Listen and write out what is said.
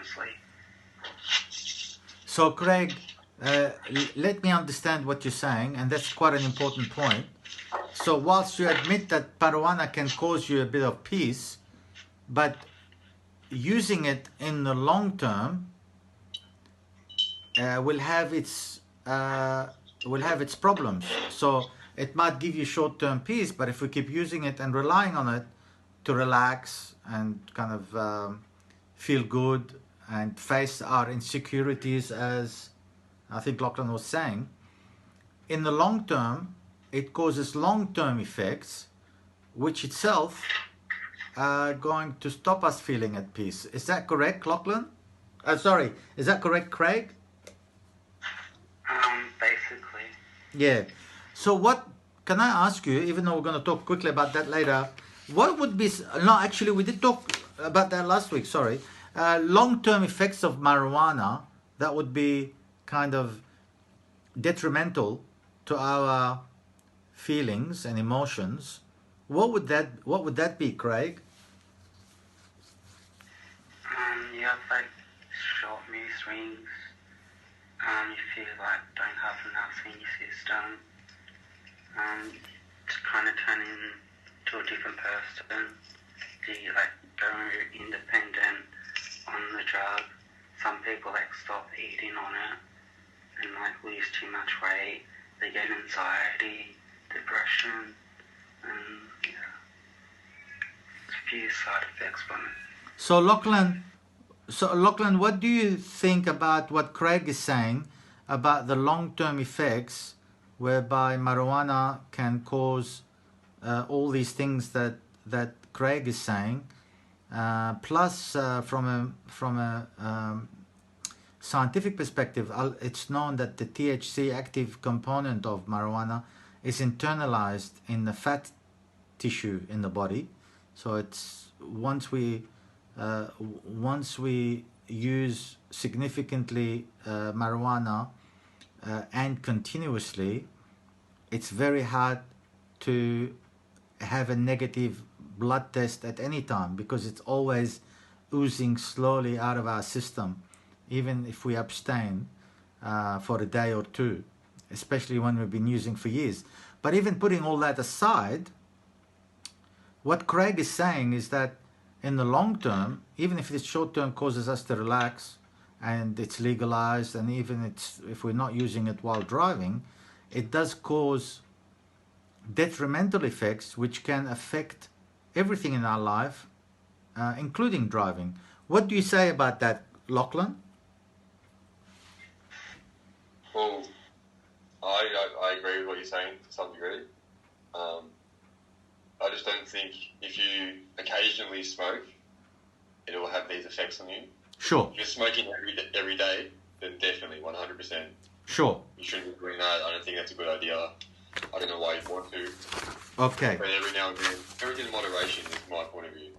honestly. So, Craig, let me understand what you're saying, and that's quite an important point. So, whilst you admit that marijuana can cause you a bit of peace, but using it in the long term will have its problems. So, it might give you short-term peace, but if we keep using it and relying on it to relax and kind of feel good and face our insecurities, as I think Lachlan was saying, in the long term, it causes long-term effects, which itself are going to stop us feeling at peace. Is that correct, Lachlan? Sorry, is that correct, Craig? Basically. Yeah. So what can I ask you, even though we're going to talk quickly about that later, what would be, no, actually we did talk about that last week, sorry. Long-term effects of marijuana that would be kind of detrimental to our feelings and emotions. What would that be, Craig? You have like short mood swings. You feel like don't have enough in your system. To kind of turn into a different person. You like go independent on the drug. Some people like stop eating on it and like lose too much weight. They get anxiety, depression, and yeah, a few side effects from it. So Lachlan, what do you think about what Craig is saying about the long-term effects whereby marijuana can cause all these things that Craig is saying, plus from a scientific perspective, it's known that the THC active component of marijuana is internalized in the fat tissue in the body. So it's once we use significantly marijuana and continuously, it's very hard to have a negative blood test at any time because it's always oozing slowly out of our system, even if we abstain for a day or two, especially when we've been using for years. But even putting all that aside, what Craig is saying is that in the long term, even if this short term causes us to relax and it's legalized, and even if we're not using it while driving, it does cause detrimental effects which can affect everything in our life, including driving. What do you say about that, Lachlan? Well, I agree with what you're saying to some degree. I just don't think if you occasionally smoke, it will have these effects on you. Sure. If you're smoking every day, then definitely 100%. Sure. You shouldn't be doing that. I don't think that's a good idea. I don't know why you'd want to. Okay. But every now and then, everything in moderation is my point of view.